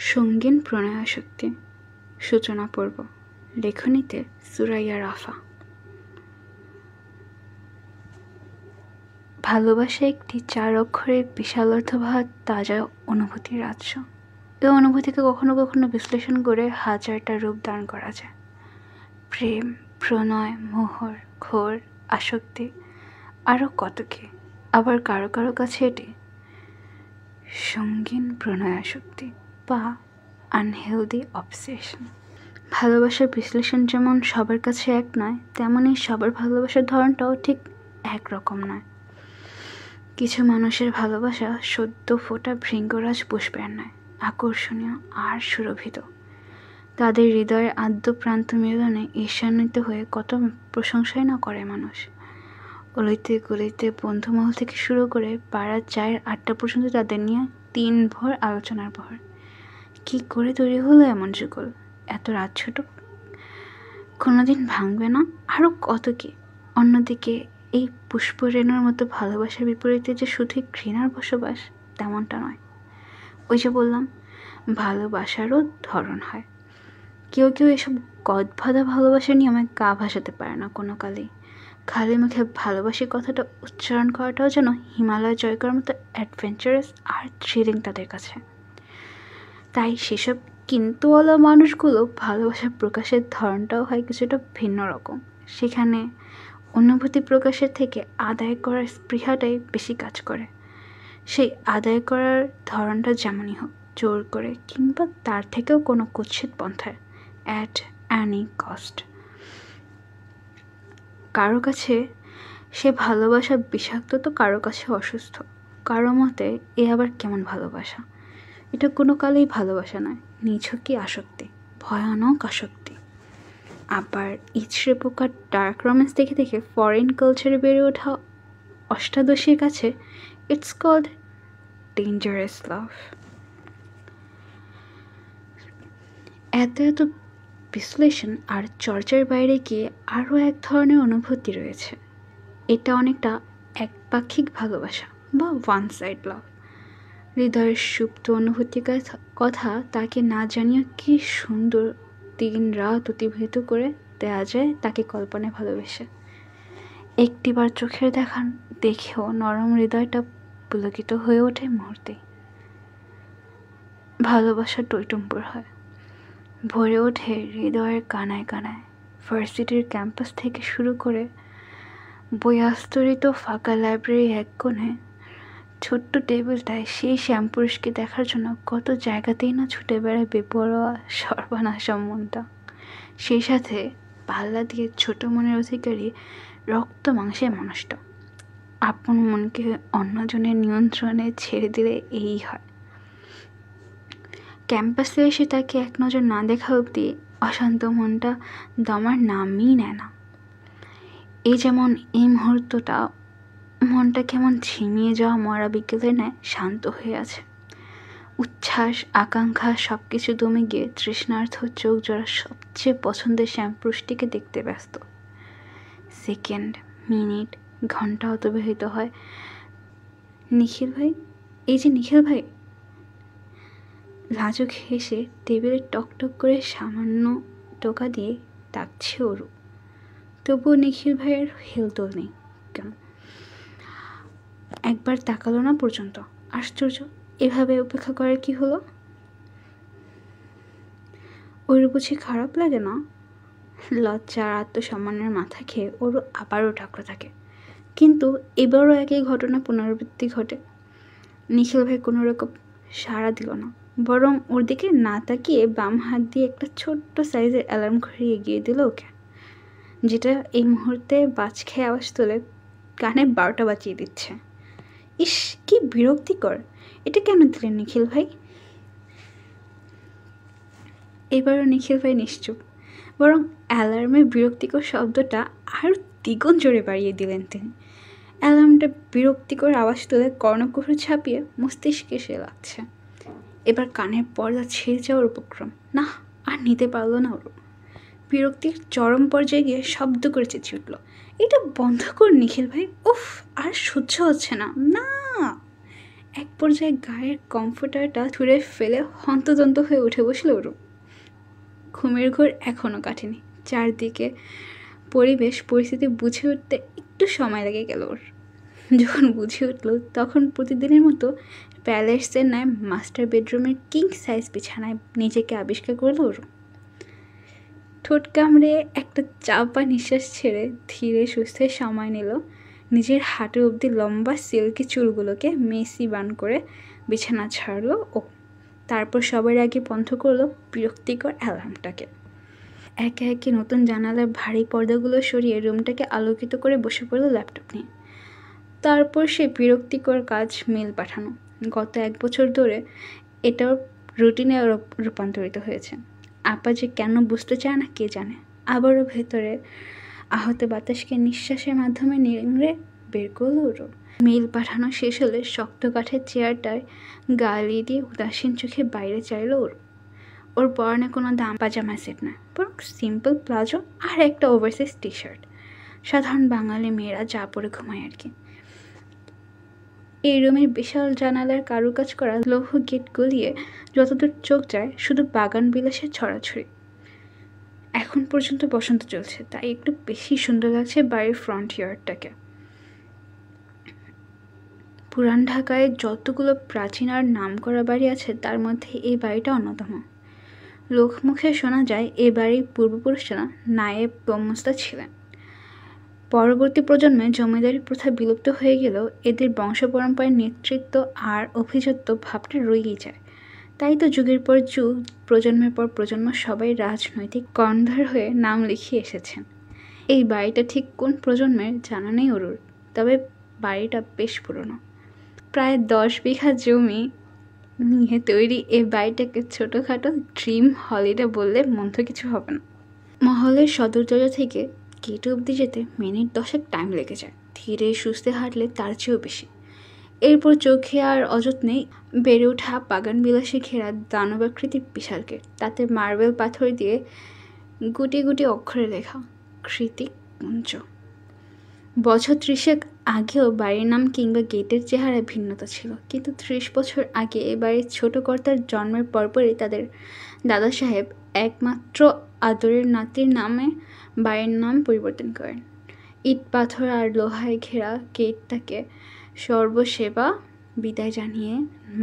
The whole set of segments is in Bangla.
সঙ্গীন প্রণয়াসক্তি সূচনা পর্ব। লেখনীতে সুরাইয়া রাফা। ভালোবাসা একটি 4 অক্ষরের বিশালর্থবহ তাজা অনুভূতির রাজ্য। এই অনুভূতিকে কখনো কখনো বিশ্লেষণ করে হাজারটা রূপ দান করা যায়। প্রেম, প্রণয়, মোহর, ঘোর, আসক্তি, আরও কত কি। আবার কারো কারো কাছে এটি সঙ্গীন প্রণয়াসক্তি বা আনহেলদি অবসেশন। ভালোবাসার বিশ্লেষণ যেমন সবার কাছে এক নয়, তেমনই সবার ভালোবাসার ধরনটাও ঠিক একরকম নয়। কিছু মানুষের ভালোবাসা সদ্য ফোটা ভৃঙ্গরাজ পুষ্পের নয়, আকর্ষণীয় আর সুরভিত। তাদের হৃদয়ের আদ্যপ্রান্ত মিলনে ঈর্ষান্বিত হয়ে কত প্রশংসাই না করে মানুষ। অলিতে গলিতে বন্ধুমহল থেকে শুরু করে পাড়ার চায়ের আড্ডা পর্যন্ত তাদের নিয়ে দিনভর আলোচনার বহর। কি করে তৈরি হলো এমন যুগল? এত রাত ছোট কোনোদিন ভাঙবে না, আরও কত কি। অন্যদিকে এই পুষ্পরেণুর মতো ভালোবাসার বিপরীতে যে শুধুই ঘৃণার বসবাস, তেমনটা নয়। ওই যে বললাম, ভালোবাসারও ধরন হয়। কেউ কেউ এসব গদবাঁধা ভালোবাসা নিয়ে আমায় গা ভাসাতে পারে না কোনো কালেই। খালি মুখে ভালোবাসি কথাটা উচ্চারণ করাটাও যেন হিমালয় জয় করার মতো অ্যাডভেঞ্চারাস আর থ্রিলিং তাদের কাছে। তাই সেসব কিন্তুওয়ালা মানুষগুলো ভালোবাসার প্রকাশের ধরনটাও হয় কিছুটা ভিন্ন রকম। সেখানে অনুভূতি প্রকাশের থেকে আদায় করার স্পৃহাটাই বেশি কাজ করে। সেই আদায় করার ধরনটা যেমনই হোক, জোর করে কিংবা তার থেকেও কোনো কুৎসিত পন্থায়, অ্যাট অ্যানি কস্ট। কারো কাছে সে ভালোবাসা বিষাক্ত, তো কারো কাছে অসুস্থ। কারো মতে এ আবার কেমন ভালোবাসা? এটা কোনো কালেই ভালোবাসা নয়, নিছকই আসক্তি, ভয়ানক আসক্তি। আবার ইচড়ে পোকার ডার্ক রোম্যান্স দেখে দেখে ফরেন কালচারে বেড়ে ওঠা অষ্টাদশীর কাছে ইটস কল্ড ডেঞ্জারাস লাভ। এত এত বিশ্লেষণ আর চর্চার বাইরে গিয়ে আরও এক ধরনের অনুভূতি রয়েছে। এটা অনেকটা একপাক্ষিক ভালোবাসা বা ওয়ান সাইড লাভ। হৃদয়ের সুপ্ত অনুভূতির কথা তাকে না জানিয়ে কি সুন্দর দিন রাত অতিবাহিত করে দেয়া যায় তাকে কল্পনায় ভালোবেসে। একটিবার চোখের দেখেও নরম হৃদয়টা পুলকিত হয়ে ওঠে মুহূর্তে। ভালোবাসা টইটুম্বুর হয়, ভরে ওঠে হৃদয়ের কানায় কানায়। ভার্সিটির ক্যাম্পাস থেকে শুরু করে বইয়াস্তরিত ফাঁকা লাইব্রেরি এক কোণে ছোট্ট টেবিলটায় সেই শ্যামপুরুষকে দেখার জন্য কত জায়গাতেই না ছুটে বেড়ায় বেপরোয়া সর্বনাশা মনটা। সেই সাথে পাল্লা দিয়ে ছোট মনের অধিকারী রক্ত মাংসের মানুষটা। আপন মনকে অন্যজনের নিয়ন্ত্রণে ছেড়ে দিলে এই হয়। ক্যাম্পাসে এসে তাকে এক নজর না দেখা অবধি অশান্ত মনটা দমার নামই নেয় না। এই যেমন এই মুহূর্তটা মনটা কেমন ঝিমিয়ে যাওয়া মরা বিকেলের ন্যায় শান্ত হয়ে আছে। উচ্ছ্বাস, আকাঙ্ক্ষা সব কিছু দমে গিয়ে তৃষ্ণার্থ চোখ জোড়া সবচেয়ে পছন্দের শ্যামপুরুষটিকে দেখতে ব্যস্ত। সেকেন্ড, মিনিট, ঘন্টা অতিবাহিত হয়। নিখিল ভাই, এই যে নিখিল ভাই। লাজুক হেসে টেবিলে টকটক করে সামান্য টোকা দিয়ে ডাকছে ওরু। তবুও নিখিল ভাইয়ের হেলদোল নেই কেন? একবার তাকালো না পর্যন্ত। আশ্চর্য, এভাবে উপেক্ষা করার কি হলো? ওর বুঝি খারাপ লাগে না? লজ্জা আর আত্মসম্মানের মাথা খেয়ে ওরও আবারও ঠাকুর থাকে। কিন্তু এবারও একই ঘটনা পুনরাবৃত্তি ঘটে। নিখিল ভাই কোনো রকম সাড়া দিল না, বরং ওর দিকে না তাকিয়ে বাম হাত দিয়ে একটা ছোট্ট সাইজের অ্যালার্ম ঘড়ি এগিয়ে দিল ওকে, যেটা এই মুহূর্তে বাজ খেয়ে আওয়াজ তোলে কানে 12টা বাজিয়ে দিচ্ছে। ইস, কি বিরক্তিকর! এটা কেন দিলেন নিখিল ভাই? এবারও নিখিল ভাই নিশ্চুপ, বরং অ্যালার্মের বিরক্তিকর শব্দটা আরও দ্বিগুণ জোরে বাড়িয়ে দিলেন তিনি। অ্যালার্মটা বিরক্তিকর আওয়াজ তুলে কর্ণকুহর ছাপিয়ে মস্তিষ্কে এসে লাগছে। এবার কানের পর্দা ছেড়ে যাওয়ার উপক্রম। না, আর নিতে পারল না ওর। বিরক্তির চরম পর্যায়ে গিয়ে শব্দ করে চেঁচিয়ে উঠল, এটা বন্ধ কর নিখিল ভাই, উফ, আর সহ্য হচ্ছে না। না, এক পর্যায়ে গায়ের কমফোর্টারটা ছুঁড়ে ফেলে হন্তদন্ত হয়ে উঠে বসল ওরু। ঘুমের ঘোর এখনও কাটেনি। চারদিকে পরিবেশ পরিস্থিতি বুঝে উঠতে একটু সময় লেগে গেল ওর। যখন বুঝে উঠল তখন প্রতিদিনের মতো প্যালেসের ন্যায় মাস্টার বেডরুমের কিং সাইজ বিছানায় নিজেকে আবিষ্কার করলো ওর। ঠোঁট কামড়ে একটা চাপা নিঃশ্বাস ছেড়ে ধীরে সুস্থে সময় নিল নিজের হাঁটু অবধি লম্বা সিল্কি চুলগুলোকে মেসি বান করে বিছানা ছাড়লো ও। তারপর সবার আগে বন্ধ করলো বিরক্তিকর অ্যালার্মটাকে। একে একে নতুন জানালার ভারী পর্দাগুলো সরিয়ে রুমটাকে আলোকিত করে বসে পড়লো ল্যাপটপ নিয়ে। তারপর সে বিরক্তিকর কাজ মেল পাঠানো। গত 1 বছর ধরে এটাও রুটিনে রূপান্তরিত হয়েছে। আপা যে কেন বুঝতে চায় না কে জানে। আবারও ভেতরে আহত বাতাসকে নিঃশ্বাসের মাধ্যমে নিংড়ে বের করলো ওর। মেল পাঠানো শেষ হলে শক্ত কাঠের চেয়ারটায় গালি দিয়ে উদাসীন চোখে বাইরে চাইল ওর। ওর পরনে কোনো দাম পাজামা সেট না, বরং সিম্পল প্লাজো আর একটা ওভারসাইজ টি শার্ট। সাধারণ বাঙালি মেয়েরা যা পরে ঘুমায় আর কি। এই রুমের বিশাল জানালার কারুকাজ করা লৌহ গেট গলিয়ে যতদূর চোখ যায় শুধু বাগান বিলাসের ছড়াছড়ি। এখন পর্যন্ত বসন্ত চলছে, তাই একটু বেশি সুন্দর লাগছে বাড়ির ফ্রন্ট ইয়ার্ডটাকে। পুরান ঢাকায় যতগুলো প্রাচীন আর নামকরা বাড়ি আছে তার মধ্যে এই বাড়িটা অন্যতম। লোকমুখে শোনা যায় এ বাড়ির পূর্বপুরুষরা নায়েব গোমস্তা ছিলেন। পরবর্তী প্রজন্মে জমিদারি প্রথা বিলুপ্ত হয়ে গেলেও এদের বংশ পরম্পরার নেতৃত্ব আর অভিজাত্য ভাবটা রয়েই যায়। তাই তো যুগের পর যুগ, প্রজন্মের পর প্রজন্ম সবাই রাজনৈতিক কর্ণধার হয়ে নাম লিখিয়ে এসেছেন। এই বাড়িটা ঠিক কোন প্রজন্মের জানা নেই ওরুর, তবে বাড়িটা বেশ পুরনো। প্রায় 10 বিঘা জমি নিয়ে তৈরি এই বাড়িটাকে ছোটোখাটো ড্রিম হলিডে বললে মন্দ কিছু হবে না। মহলের সদর দরজা থেকে গেট অবধি যেতে মিনিট 10 টাইম লেগে যায়, ধীরে সুস্থে হাঁটলে তার চেয়েও বেশি। এরপর চোখে আর অযত্নে বেড়ে ওঠা বাগান বিলাসে ঘেরা দানবাকৃতির বিশাল গেট, তাতে মার্বেল পাথর দিয়ে গুটি গুটি অক্ষরে লেখা কৃতিক কুঞ্জ। বছর 30 আগেও বাড়ির নাম কিংবা গেটের চেহারায় ভিন্নতা ছিল, কিন্তু 30 বছর আগে এ বাড়ির ছোট কর্তার জন্মের পরপরই তাদের দাদা সাহেব একমাত্র আদরের নাতির নামে বাড়ির নাম পরিবর্তন করেন। ইট পাথর আর লোহায় ঘেরা গেটটাকে সর্বসেবা বিদায় জানিয়ে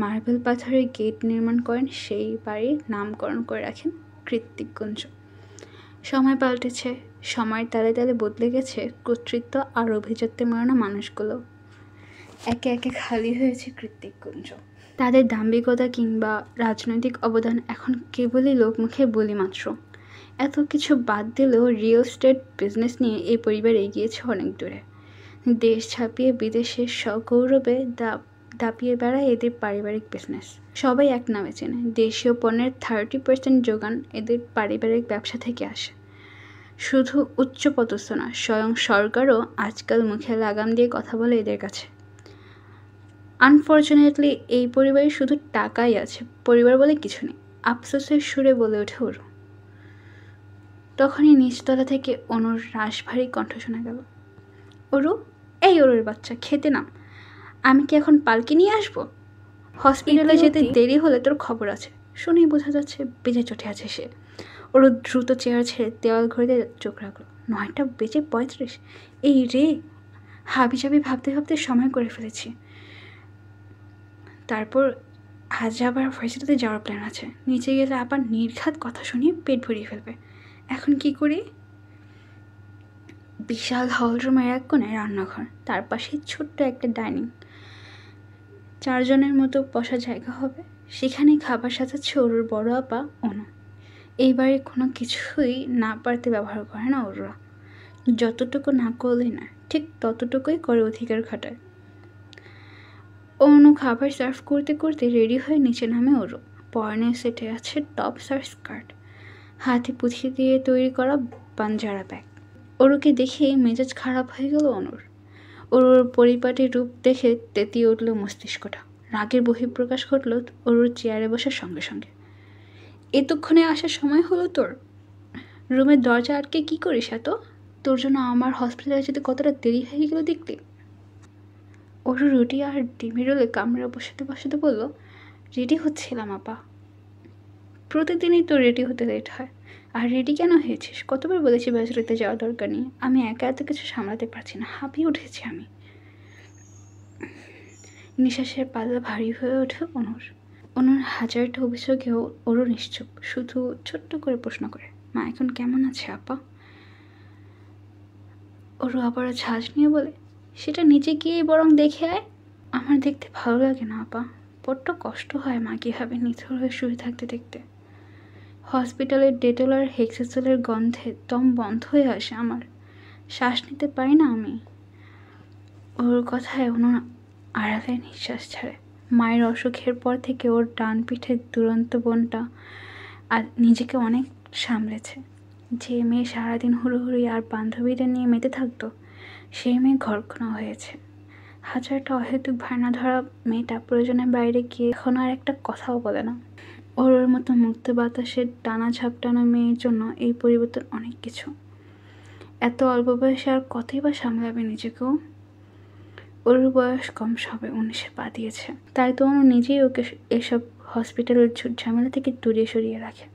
মার্বেল পাথরের গেট নির্মাণ করেন, সেই বাড়ির নামকরণ করে রাখেন কৃত্তিককুঞ্জ। সময় পাল্টেছে, সময়ের তালে তালে বদলে গেছে কর্তৃত্ব আর অভিজাত্যে মরানো মানুষগুলো। একে একে খালি হয়েছে কৃত্তিককুঞ্জ। তাদের দাম্ভিকতা কিংবা রাজনৈতিক অবদান এখন কেবলই লোকমুখে বলি মাত্র। এত কিছু বাদ দিলেও রিয়েল এস্টেট বিজনেস নিয়ে এই পরিবার এগিয়েছে অনেক দূরে। দেশ ছাপিয়ে বিদেশে সগৌরবে দাপিয়ে বেড়ায় এদের পারিবারিক বিজনেস। সবাই এক নামে চেনে। দেশীয় পণ্যের 30% যোগান এদের পারিবারিক ব্যবসা থেকে আসে। শুধু উচ্চপদস্থ না, স্বয়ং সরকারও আজকাল মুখে লাগাম দিয়ে কথা বলে এদের কাছে। আনফর্চুনেটলি এই পরিবারে শুধু টাকাই আছে, পরিবার বলে কিছু নেই, আফসোসের সুরে বলে ওঠে ওরু। তখনই নিচতলা থেকে অনুর রাশভারী কণ্ঠ শোনা গেল। ওরু, এই ওরুর বাচ্চা, খেতে নাম। আমি কি এখন পালকি নিয়ে আসবো? হসপিটালে যেতে দেরি হলে তোর খবর আছে। শুনেই বোঝা যাচ্ছে বেজে চটে আছে সে। ওরু দ্রুত চেয়ার ছেড়ে দেওয়াল ঘড়িতে চোখ রাখলো। 9:35। এই রে, হাবিজাবি ভাবতে ভাবতে সময় করে ফেলেছি। তারপর আজ আবার ভার্সিটিতে যাওয়ার প্ল্যান আছে। নিচে গেলে আবার নির্ঘাত কথা শুনিয়ে পেট ভরিয়ে ফেলবে। এখন কি করি? বিশাল হলরুমের এক কোণে রান্নাঘর, তার পাশে ছোট্ট একটা ডাইনিং। 4 জনের মতো বসার জায়গা হবে। সেখানে খাবার সাজাচ্ছে ওর বড় আপা অনু। এই বাড়ির কোনো কিছুই না পারতে ব্যবহার করে না ওরা। যতটুকু না করলেই না, ঠিক ততটুকুই করে অধিকার খাটায়। অনু খাবার সার্ভ করতে করতে রেডি হয়ে নিচে নামে ওরও। পরনে সেটে আছে টপস আর স্কার্ট, হাতে পুঁথি দিয়ে তৈরি করা পাঞ্জারা ব্যাগ। ওরুকে দেখে মেজাজ খারাপ হয়ে গেল অনুর। ওর পরিপাটি রূপ দেখে তেতিয়ে উঠল মস্তিষ্কটা। রাগের বহিঃপ্রকাশ ঘটল ওর চেয়ারে বসার সঙ্গে সঙ্গে। এতক্ষণে আসার সময় হলো তোর? রুমের দরজা আটকে কি করিস এত? তোর জন্য আমার হসপিটালে যেতে কতটা দেরি হয়ে গেল দেখলি? ওর রুটি আর ডিমের রোলে কামড়ে বসাতে বসাতে বলল, রেডি হচ্ছিলাম আপা। প্রতিদিনই তো রেডি হতে লেট হয়। আর রেডি কেন হয়েছিস? কতবার বলেছি ব্যাচেলরিতে যাওয়ার দরকার নেই। আমি একা এত কিছু সামলাতে পারছি না, হাঁপিয়ে উঠেছি আমি। নিঃশ্বাসের পাল্লা ভারী হয়ে ওঠে অনুর হাজারটা অভিযোগেও ওরও নিশ্চুপ, শুধু ছোট্ট করে প্রশ্ন করে, মা এখন কেমন আছে আপা? ওরও আবারও ঝাঁজ নিয়ে বলে, সেটা নিচে গিয়েই বরং দেখে আয়। আমার দেখতে ভালো লাগে না আপা, বড্ড কষ্ট হয় মা কীভাবে নিথর হয়ে শুয়ে থাকতে দেখতে। হসপিটালের ডেটল আর হেক্সাসোলের গন্ধে দম বন্ধ হয়ে আসে আমার, শ্বাস নিতে পারি না আমি। ওর কথায় অনু আড়ালে নিঃশ্বাস ছাড়ে। মায়ের অসুখের পর থেকে ওর ডান পিঠের দুরন্ত বোনটা আর নিজেকে অনেক সামলেছে। যে মেয়ে সারাদিন হুড়োহুড়ি আর বান্ধবীদের নিয়ে মেতে থাকতো, সেই মেয়ে ঘরকোনা হয়েছে। হাজারটা অহেতুক ভাড়না ধরা মেয়েটা প্রয়োজনে বাইরে গিয়ে এখন আর একটা কথাও বলে না। ওর মতো মুক্ত বাতাসের টানা ঝাপটানো মেয়ের জন্য এই পরিবর্তন অনেক কিছু। এত অল্প বয়সে আর কতই বা সামলাবে নিজেকেও। ওর বয়স কম, সবে 19-এ পা দিয়েছে। তাই তো অনু নিজেই ওকে এসব হসপিটালের ঝামেলা থেকে দূরে সরিয়ে রাখে।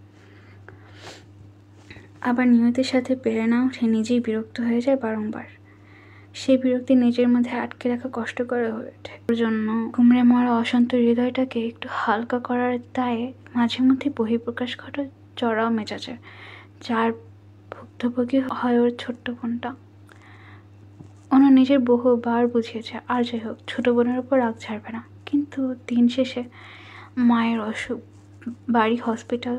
আবার নিয়তির সাথে পেরে না উঠে নিজেই বিরক্ত হয়ে যায় বারংবার। সেই বিরক্তি নিজের মধ্যে আটকে রাখা কষ্টকর হয়ে ওঠে। ওর জন্য ঘুমড়ে মরা অশান্ত হৃদয়টাকে একটু হালকা করার দায়ে মাঝে মধ্যে বহিঃপ্রকাশ ঘটে চড়াও মেজাজে, যার ভুক্তভোগী হয় ওর ছোট্ট বোনটা। অনু নিজের বহুবার বুঝিয়েছে, আর যাই হোক ছোটো বোনের ওপর রাগ ছাড়বে না। কিন্তু দিন শেষে মায়ের অসুখ, বাড়ি, হসপিটাল,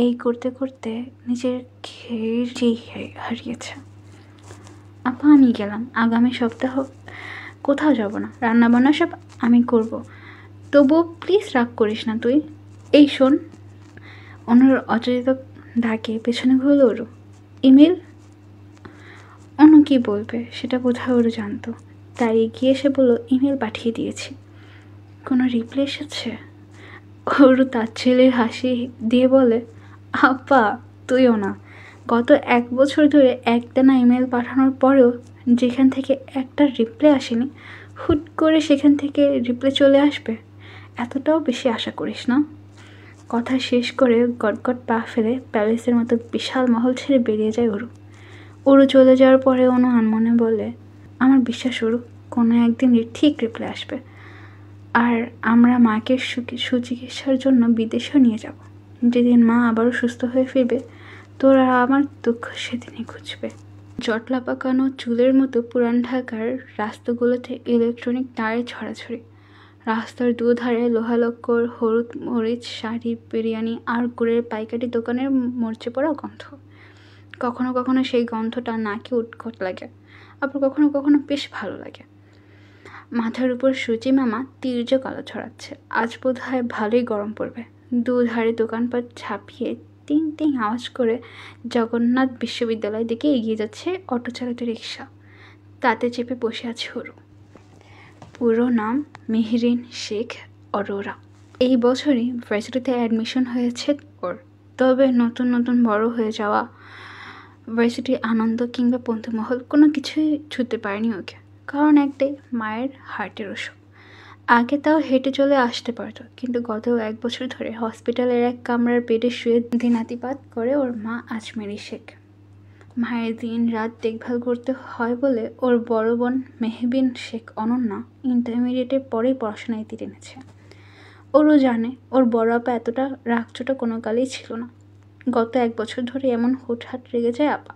এই করতে করতে নিজের খেয়েই হারিয়েছে। আপা আমি গেলাম, আগামী সপ্তাহ কোথাও যাব না, রান্নাবান্না সব আমি করব, তবুও প্লিজ রাগ করিস না তুই। এই শোন। অনুর অচেতন ডাকে পেছনে ঘুরল ওরও। ইমেল। অনু কী বলবে সেটা বোধহয় ওরও জানতো, তাই এগিয়ে এসে বলল, ইমেল পাঠিয়ে দিয়েছি। কোনো রিপ্লাই এসেছে? ওরও তার ছেলের হাসি দিয়ে বলে, আপা তুইও না, গত 1 বছর ধরে একটানা ইমেল পাঠানোর পরেও যেখান থেকে একটা রিপ্লাই আসেনি, হুট করে সেখান থেকে রিপ্লাই চলে আসবে, এতটাও বেশি আশা করিস না। কথা শেষ করে গটগট পা ফেলে প্যালেসের মতো বিশাল মহল ছেড়ে বেরিয়ে যায় ওরু চলে যাওয়ার পরে অনু আনমনে বলে, আমার বিশ্বাস ওরু কোনো একদিন ঠিক রিপ্লাই আসবে, আর আমরা মাকে সুচিকিৎসার জন্য বিদেশেও নিয়ে যাব। যেদিন মা আবারও সুস্থ হয়ে ফিরবে, তোর আর আমার দুঃখ সেদিনই ঘুচবে। জটলা পাকানো চুলের মতো পুরান ঢাকার রাস্তাগুলোতে ইলেকট্রনিক তারে ছড়াছড়ি, রাস্তার দুধারে লোহালক্কর, হলুদ মরিচ, শাড়ি, বিরিয়ানি আর গুড়ের পাইকারি দোকানের মরচে পড়া গন্ধ। কখনো কখনো সেই গন্ধটা নাকে উৎকট লাগে, আবার কখনো কখনো বেশ ভালো লাগে। মাথার উপর সুচি মামা তীর্যক আলো ছড়াচ্ছে, আজ বোধ হয় ভালোই গরম পড়বে। দুধারে দোকানপাট ছাপিয়ে টিং টিং আওয়াজ করে জগন্নাথ বিশ্ববিদ্যালয়ের দিকে এগিয়ে যাচ্ছে অটো চালিত রিক্সা, তাতে চেপে বসে আছে ওরু। পুরো নাম মেহরিন শেখ অরোরা। এই বছরই ভার্সিটিতে অ্যাডমিশন হয়েছে ওর। তবে নতুন নতুন বড় হয়ে যাওয়া ভার্সিটির আনন্দ কিংবা বন্ধুমহল কোনো কিছুই ছুঁতে পারেনি ওকে, কারণ একটাই, মায়ের হার্টের অসুখ। আগে তাও হেঁটে চলে আসতে পারতো, কিন্তু গত 1 বছর ধরে হসপিটালের এক কামরার বেডে শুয়ে দিনাতিপাত করে ওর মা আজমেরি শেখ। মায়ের দিন রাত দেখভাল করতে হয় বলে ওর বড় বোন মেহবিন শেখ অনন্যা ইন্টারমিডিয়েটের পরেই পড়াশোনায় তীর এনেছে। ওরও জানে ওর বড় আপা এতটা রাগচোটা কোনো কালেই ছিল না, গত 1 বছর ধরে এমন হুটহাট রেগে যায় আপা।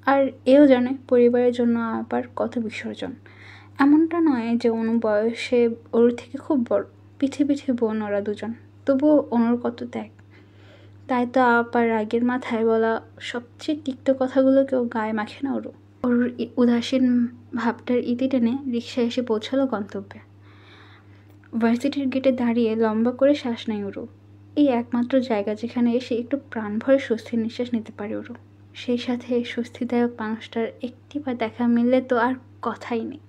আর এও জানে পরিবারের জন্য আপার কত বিসর্জন। এমনটা নয় যে অনু বয়সে ওর থেকে খুব বড়, পিঠে পিঠে বোন ওরা দুজন, তবুও অনুর কত ত্যাগ। তাই তো আপার রাগের মাথায় বলা সবচেয়ে তিক্ত কথাগুলোকেও গায়ে মাখে না ওর উদাসীন ভাবটার ইতি টেনে রিক্সায় এসে পৌঁছালো গন্তব্যে। ভার্সিটির গেটে দাঁড়িয়ে লম্বা করে শ্বাস নেয় ওরু। এই একমাত্র জায়গা যেখানে এসে একটু প্রাণ ভরে স্বস্তির নিঃশ্বাস নিতে পারে ওরু। সেই সাথে স্বস্তিদায়ক মানুষটার একটিবার দেখা মিললে তো আর কথাই নেই,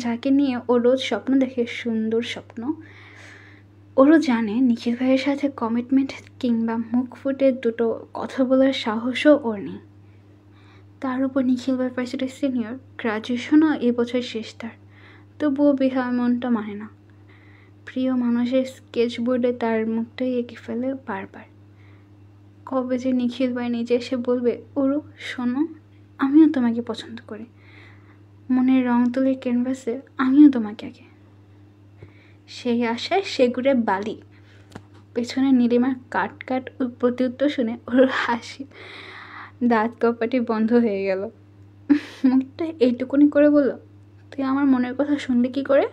যাকে নিয়ে ও রোজ স্বপ্ন দেখে, সুন্দর স্বপ্ন। ওরও জানে নিখিল ভাইয়ের সাথে কমিটমেন্ট কিংবা মুখ ফুটে দুটো কথা বলার সাহসও ওর নেই। তার উপর নিখিল ভাই ভার্সিটির সিনিয়র, গ্রাজুয়েশনও এবছর শেষ তার। তবুও বিহার মনটা মানে না। প্রিয় মানুষের স্কেচবোর্ডে তার মুখটাই এঁকে ফেলে বারবার। কবে যে নিখিল ভাই নিজে এসে বলবে, ওরু শোনো, আমিও তোমাকে পছন্দ করি, মনের রং তুলির ক্যানভাসে আমিও তোমাকে আঁকি। সেই আশায় সেগুড়ে বালি। পেছনে নীলিমার কাট কাট প্রত্যুত্তর শুনে ওর হাসি দাঁত কপাটি বন্ধ হয়ে গেল। মুখটা এইটুকুনি করে বলল, তুই আমার মনের কথা শুনলি কি করে?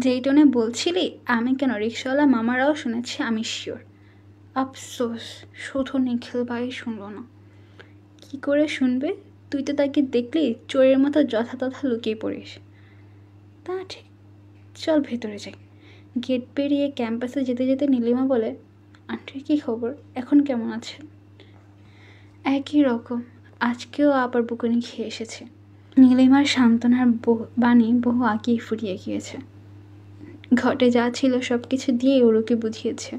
যেই টোনে বলছিলি আমি কেন, রিক্সাওয়ালা মামারাও শুনেছি, আমি শিওর। আফসোস শুধু নিখিল ভাই শুনলো না। কি করে শুনবে? তুই তো তাকে দেখলি চোরের মতো যথাতথা লুকিয়ে পড়িস। তা ঠিক, চল ভেতরে যাই। গেট পেরিয়ে ক্যাম্পাসে যেতে যেতে নীলিমা বলে, আন্টির কী খবর, এখন কেমন আছেন? একই রকম, আজকেও আবার বুকুনি খেয়ে এসেছে। নীলিমার সান্ত্বনার বাণী বহু আগেই ফুরিয়ে গিয়েছে। ঘটে যা ছিল সব কিছু দিয়েই ওরুকে বুঝিয়েছে,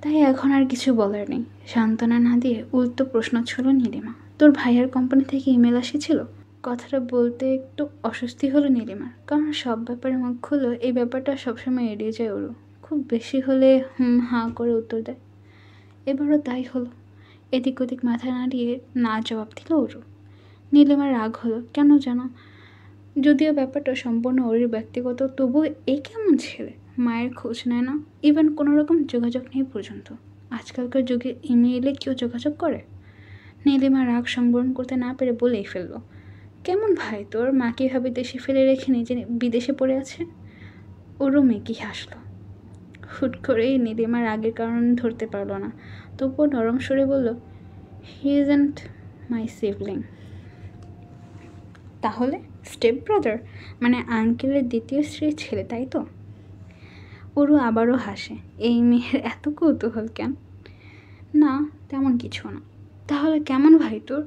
তাই এখন আর কিছু বলার নেই। সান্ত্বনা না দিয়ে উল্টো প্রশ্ন ছিল নীলিমা, তোর ভাইয়ার কোম্পানি থেকে ইমেল এসেছিল? কথাটা বলতে একটু অস্বস্তি হলো নীলিমার, কারণ সব ব্যাপারে মুখ খুললো এই ব্যাপারটা সবসময় এড়িয়ে যায় ওরু। খুব বেশি হলে হাঁ করে উত্তর দেয়। এবারও তাই হলো। এদিক ওদিক মাথা নাড়িয়ে না জবাব দিল ওরু। নীলিমার রাগ হলো কেন যেন, যদিও ব্যাপারটা সম্পূর্ণ ওরই ব্যক্তিগত, তবুও এই কেমন ছেলে, মায়ের খোঁজ নেয় না, ইভেন কোনো রকম যোগাযোগ নেই পর্যন্ত। আজকালকার যুগে ইমেইলে কেউ যোগাযোগ করে? নীলিমা রাগ সংবরণ করতে না পেরে বলেই ফেললো, কেমন ভাই তোর, মা কীভাবে দেশে ফেলে রেখে নিজে বিদেশে পড়ে আছে? ওরও মেকি হাসলো। হুট করেই নীলিমার আগের কারণ ধরতে পারলো না, তবুও নরম সরে বলল, হি ইজন্ট মাই সিবলিং। তাহলে স্টেপ ব্রাদার, মানে আঙ্কেলের দ্বিতীয় স্ত্রীর ছেলে, তাই তো? ওরও আবারও হাসে। এই মেয়ের এত কৌতূহল কেন? না তেমন কিছু না। তাহলে কেমন ভাই তোর?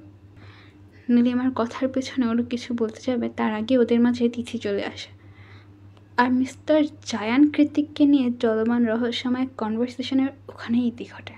নীলিমার কথার পেছনে ওরও কিছু বলতে যাবে তার আগে ওদের মাঝে তিথি চলে আসে। আর মিস্টার জায়ান কৃতিককে নিয়ে চলমান রহস্যময় কনভারসেশনের ওখানেই ইতি ঘটে।